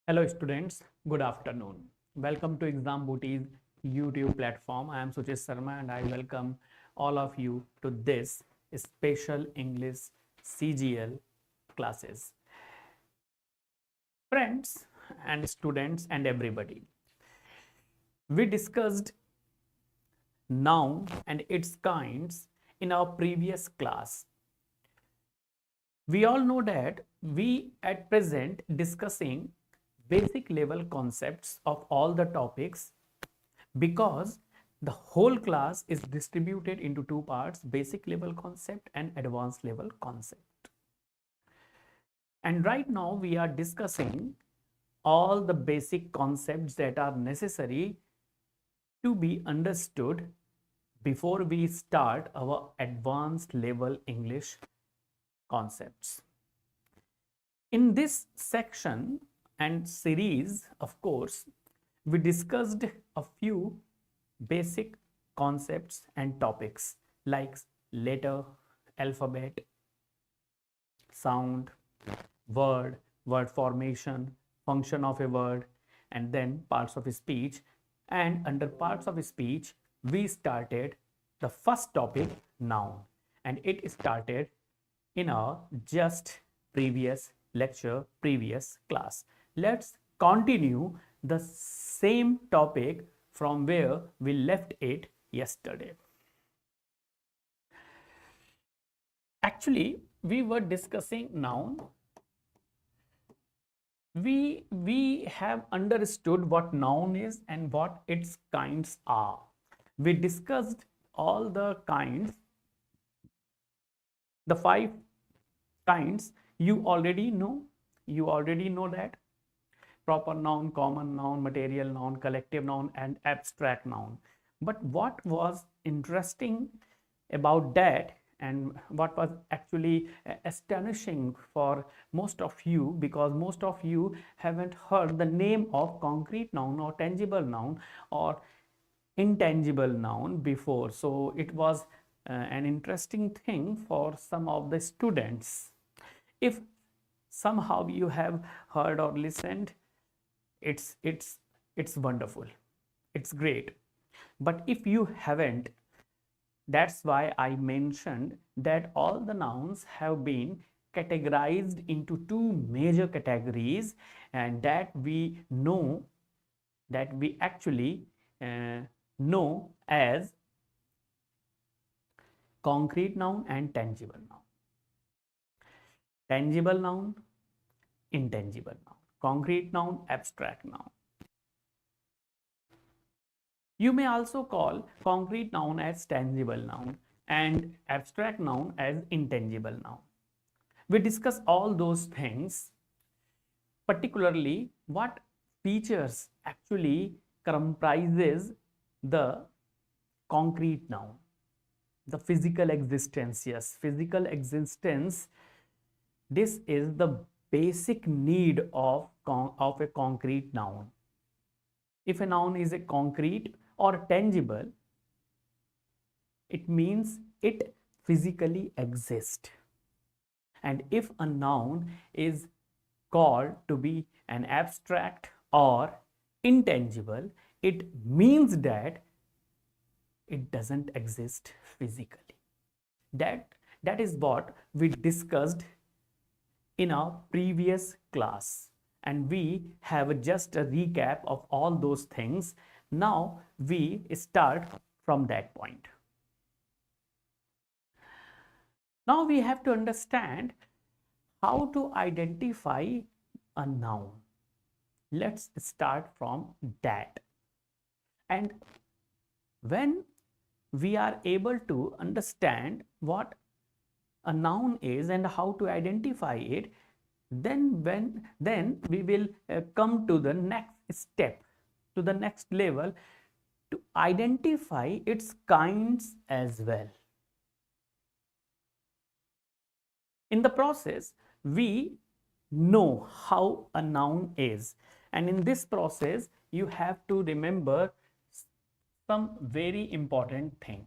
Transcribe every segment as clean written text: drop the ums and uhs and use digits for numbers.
Hello students, good afternoon. Welcome to Exam Booty's YouTube platform. I am Suchit Sharma and I welcome all of you to this special English CGL classes. Friends and students and everybody, we discussed noun and its kinds in our previous class. We all know that we at present discussing basic level concepts of all the topics because the whole class is distributed into two parts, basic level concept and advanced level concept. And right now we are discussing all the basic concepts that are necessary to be understood before we start our advanced level English concepts. In this section and series, of course, we discussed a few basic concepts and topics like letter, alphabet, sound, word formation, function of a word, and then parts of speech. And under parts of speech, we started the first topic, noun, and it started in our just previous lecture, previous class. Let's continue the same topic from where we left it yesterday. Actually, we were discussing noun. We have understood what noun is and what its kinds are. We discussed all the kinds, the 5 kinds you already know. You already know that proper noun, common noun, material noun, collective noun, and abstract noun. But what was interesting about that, and what was actually astonishing for most of you, because most of you haven't heard the name of concrete noun or tangible noun or intangible noun before. So it was an interesting thing for some of the students. If somehow you have heard or listened, it's wonderful, it's great. But if you haven't, that's why I mentioned that all the nouns have been categorized into 2 major categories, and that we know, that we actually know as concrete noun and tangible noun. Tangible noun, intangible noun. Concrete noun, abstract noun. You may also call concrete noun as tangible noun and abstract noun as intangible noun. We discuss all those things, particularly what features actually comprises the concrete noun. The physical existence, yes, physical existence. This is the basic need of a concrete noun. If a noun is a concrete or tangible, it means it physically exists. And if a noun is called to be an abstract or intangible, it means that it doesn't exist physically. That is what we discussed in our previous class, and we have just a recap of all those things. Now we start from that point. Now we have to understand how to identify a noun. Let's start from that. And when we are able to understand what a noun is and how to identify it, then we will come to the next step, to the next level, to identify its kinds as well. In the process, we know how a noun is, and in this process you have to remember some very important thing.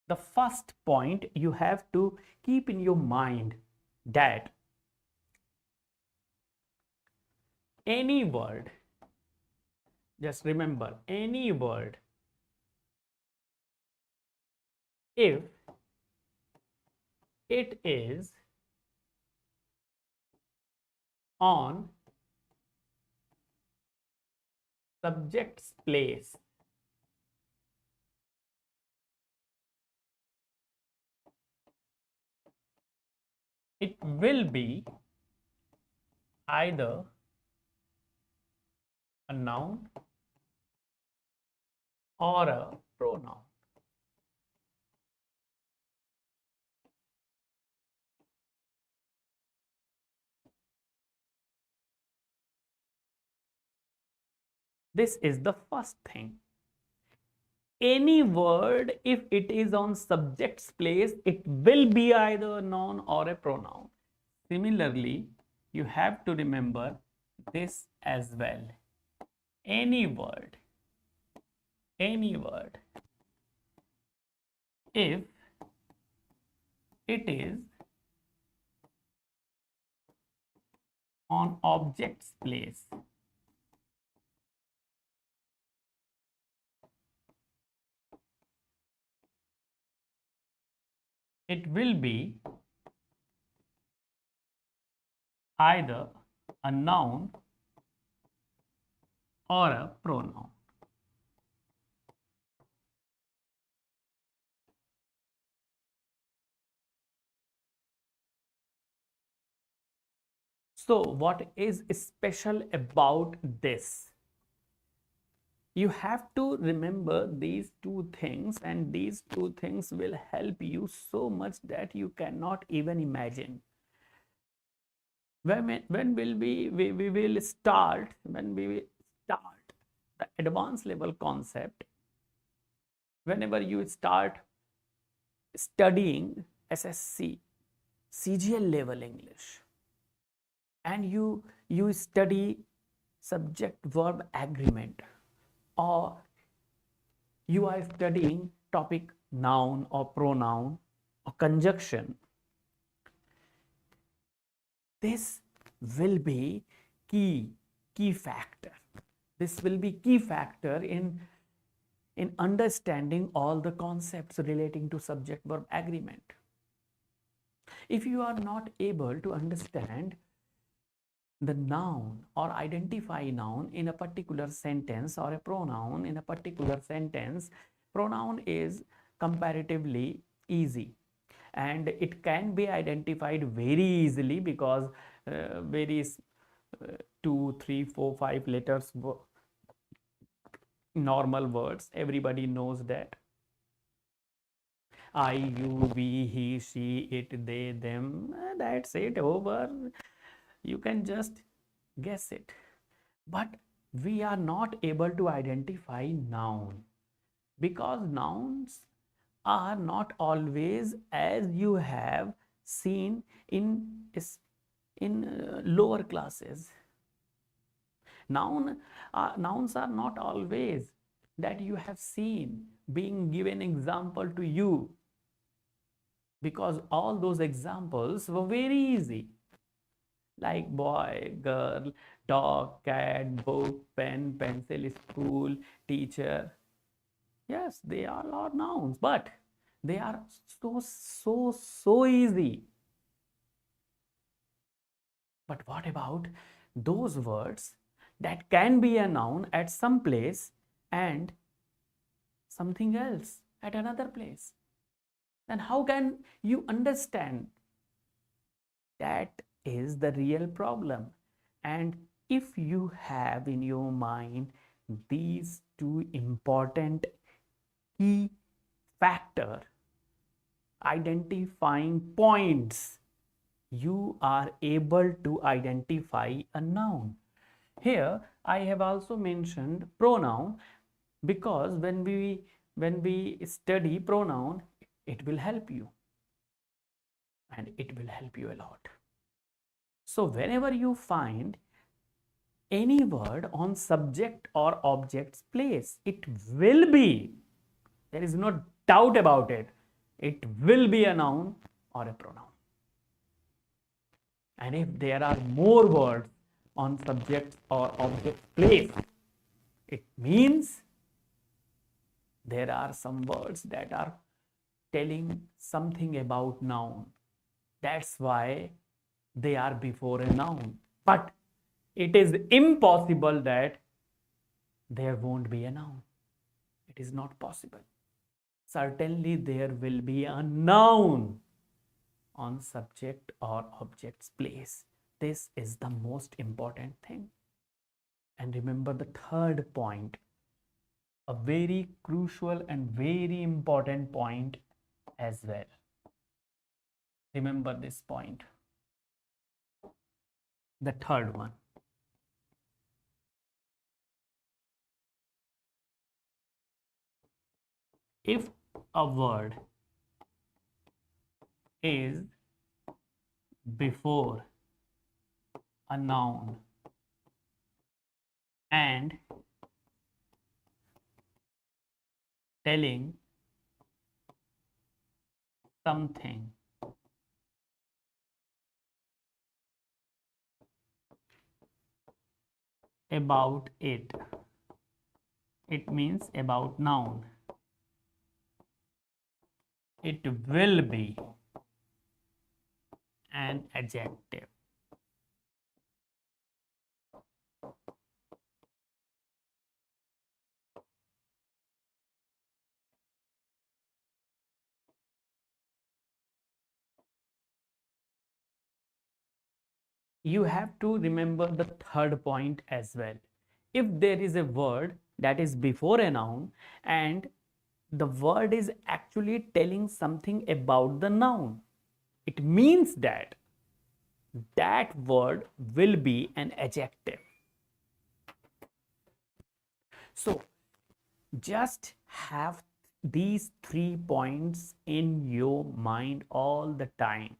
The first point you have to keep in your mind that any word, just remember, any word, if it is on subject's place, it will be either a noun or a pronoun. This is the first thing. Any word, if it is on subject's place, it will be either a noun or a pronoun. Similarly, you have to remember this as well. Any word, if it is on object's place, it will be either a noun or a pronoun. So what is special about this? You have to remember these two things, and these two things will help you so much that you cannot even imagine. When will we will start, when we will start the advanced level concept, whenever you start studying SSC CGL level English, and you study subject verb agreement, or you are studying topic noun or pronoun or conjunction, this will be key factor. This will be key factor in understanding all the concepts relating to subject verb agreement. If you are not able to understand the noun or identify noun in a particular sentence or a pronoun in a particular sentence, pronoun is comparatively easy and it can be identified very easily because various 2, 3, 4, 5 letters normal words, everybody knows that. I, you, we, he, she, it, they, them, that's it, over. You can just guess it. But we are not able to identify noun because nouns are not always as you have seen in lower classes. Nouns are not always that you have seen being given example to you, because all those examples were very easy, like boy, girl, dog, cat, book, pen, pencil, school, teacher. Yes, they are all nouns, but they are so easy. But what about those words that can be a noun at some place and something else at another place? Then how can you understand? That is the real problem. And if you have in your mind these two important key factor identifying points, you are able to identify a noun. Here I have also mentioned pronoun because when we study pronoun, it will help you, and it will help you a lot. So whenever you find any word on subject or object's place, it will be, there is no doubt about it, it will be a noun or a pronoun. And if there are more words on subject or object place. It means there are some words that are telling something about noun. That's why they are before a noun. But it is impossible that there won't be a noun. It is not possible. Certainly there will be a noun on subject or object's place. This is the most important thing. And remember the third point, a very crucial and very important point as well. Remember this point. The third one. If a word is before a noun and telling something about it, it means about noun, it will be an adjective. You have to remember the third point as well. If there is a word that is before a noun and the word is actually telling something about the noun, it means that that word will be an adjective. So just have these 3 points in your mind all the time.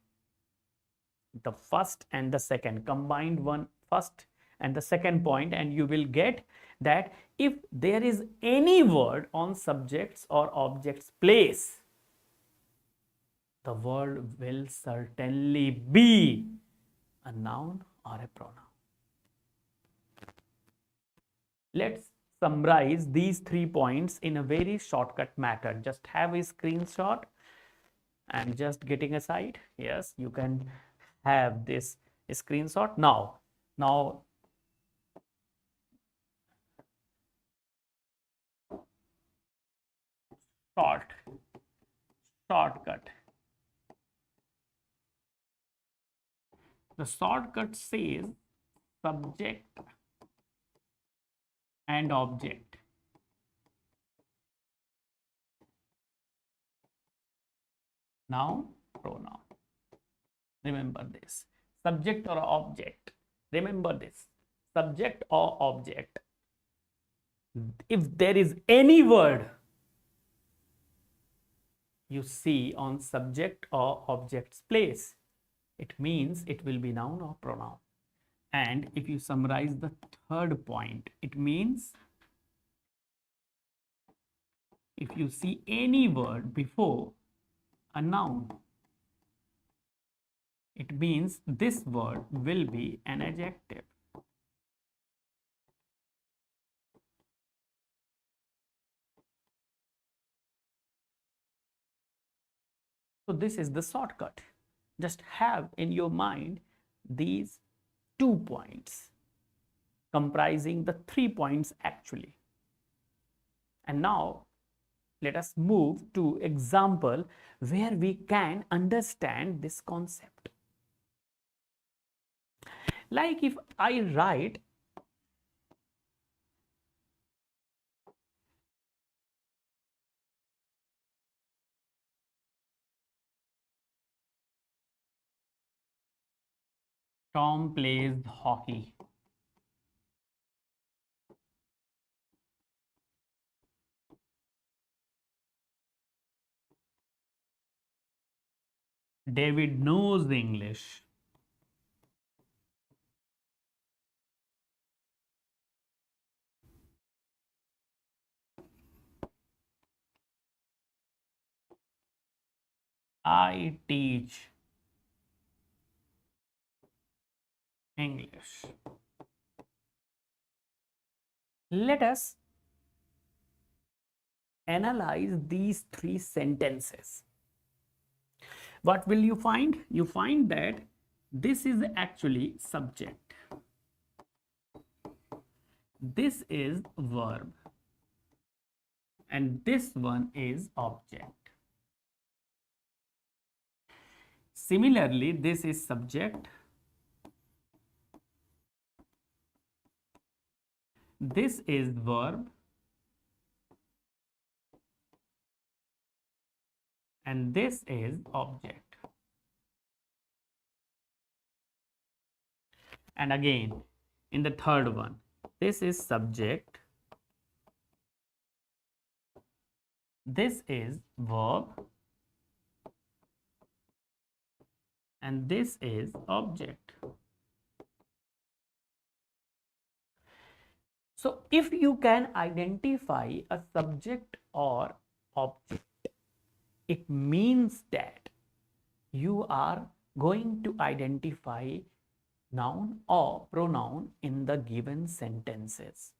The first and the second, combined one first and the second point, and you will get that if there is any word on subjects or objects place, the word will certainly be a noun or a pronoun. Let's summarize these 3 points in a very shortcut method. Just have a screenshot and just getting aside. Yes, you can have this screenshot now. Shortcut. The shortcut says subject and object. Noun, pronoun. Remember this. Subject or object. Remember this. Subject or object. If there is any word you see on subject or object's place, it means it will be noun or pronoun. And if you summarize the third point, it means if you see any word before a noun, it means this word will be an adjective. So this is the shortcut. Just have in your mind these 2 points comprising the 3 points actually. And now let us move to example where we can understand this concept. Like if I write Tom plays hockey. David knows English. I teach English. Let us analyze these three sentences. What will you find? You find that this is actually subject, this is verb, and this one is object. Similarly, this is subject, this is verb, and this is object. And again, in the third one, this is subject, this is verb, and this is object. So if you can identify a subject or object, it means that you are going to identify noun or pronoun in the given sentences.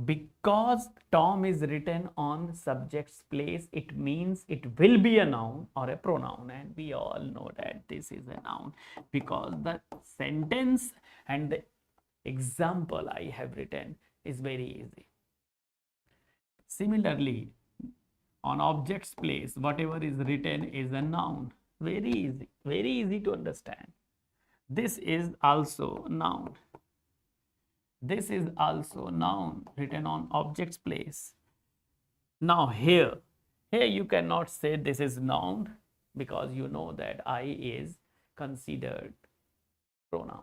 Because Tom is written on subject's place, it means it will be a noun or a pronoun, and we all know that this is a noun because the sentence and the example I have written is very easy. Similarly, on object's place, whatever is written is a noun. Very easy to understand. This is also noun. This is also noun written on object's place. Now here you cannot say this is noun because you know that I is considered pronoun.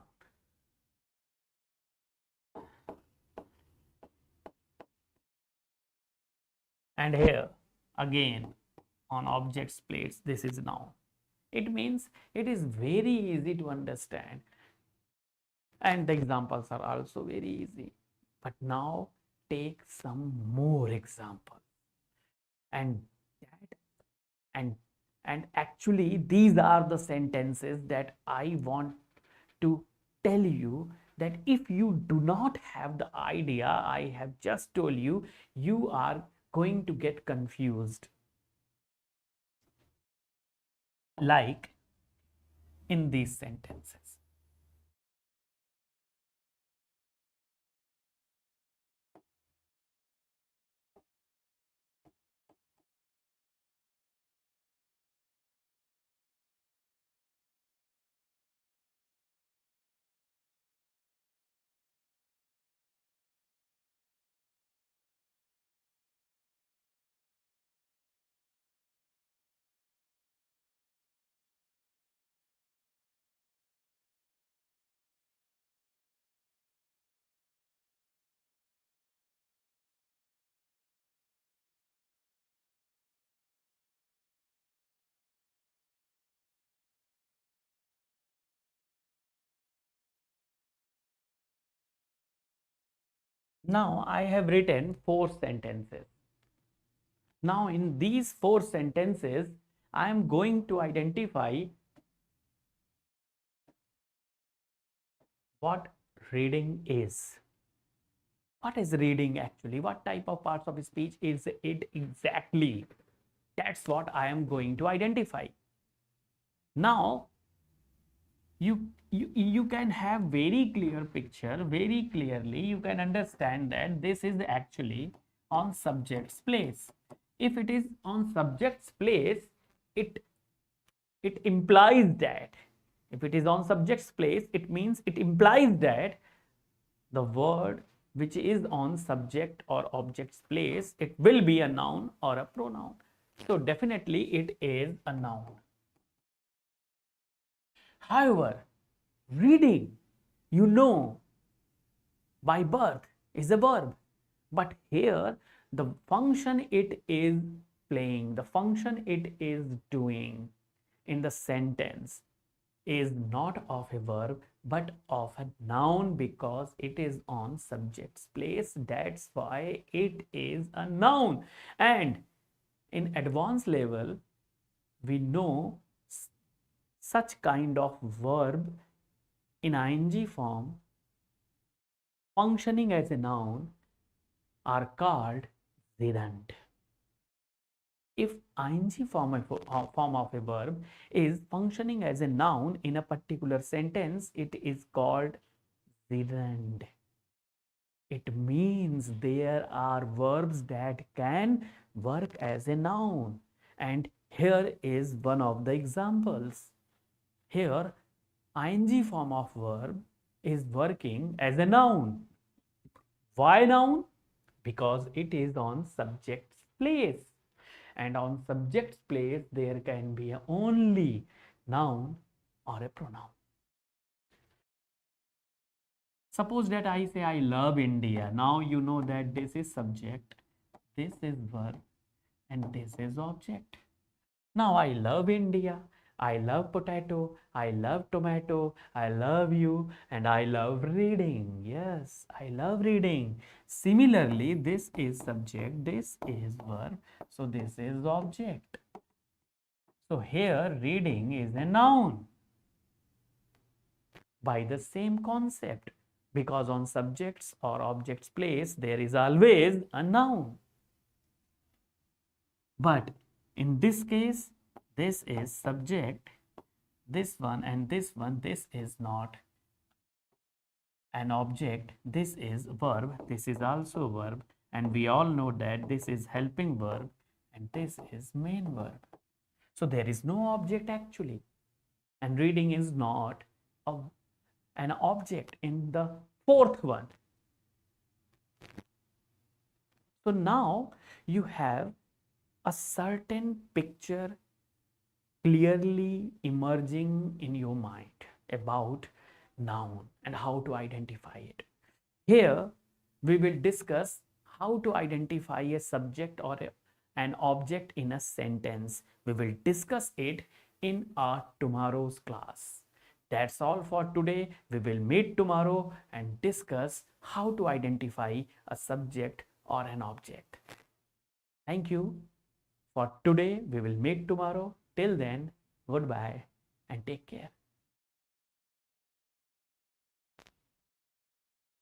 And here again on object's place, this is noun. It means it is very easy to understand, and the examples are also very easy. But now take some more examples, and actually these are the sentences that I want to tell you, that if you do not have the idea I have just told you, you are going to get confused. Like in these sentences. Now I have written 4 sentences. Now in these 4 sentences, I am going to identify what reading is. What is reading actually? What type of parts of speech is it exactly? That's what I am going to identify. Now you can have very clear picture, very clearly you can understand that this is actually on subject's place. If it is on subject's place, it implies that, if it is on subject's place, it means it implies that the word which is on subject or object's place, it will be a noun or a pronoun. So definitely it is a noun. However, reading, you know, by birth is a verb, but here the function it is playing, the function it is doing in the sentence is not of a verb but of a noun, because it is on subject's place. That's why it is a noun. And in advanced level, we know such kind of verb in ing form functioning as a noun are called gerund. If ing form of a verb is functioning as a noun in a particular sentence, it is called gerund. It means there are verbs that can work as a noun. And here is one of the examples. Here, ing form of verb is working as a noun. Why noun? Because it is on subject's place. And on subject's place, there can be only noun or a pronoun. Suppose that I say I love India. Now you know that this is subject, this is verb, and this is object. Now I love India, I love potato, I love tomato, I love you, and I love reading. Yes, I love reading. Similarly, this is subject, this is verb, so this is object. So here reading is a noun by the same concept, because on subjects or objects place there is always a noun. But in this case, this is subject, this one and this one, this is not an object, this is verb, this is also verb, and we all know that this is helping verb and this is main verb. So there is no object actually, and reading is not an object in the fourth one. So now you have a certain picture clearly emerging in your mind about noun and how to identify it. Here we will discuss how to identify a subject or an object in a sentence. We will discuss it in our tomorrow's class. That's all for today. We will meet tomorrow and discuss how to identify a subject or an object. Thank you. For today, we will meet tomorrow. Till then, goodbye and take care.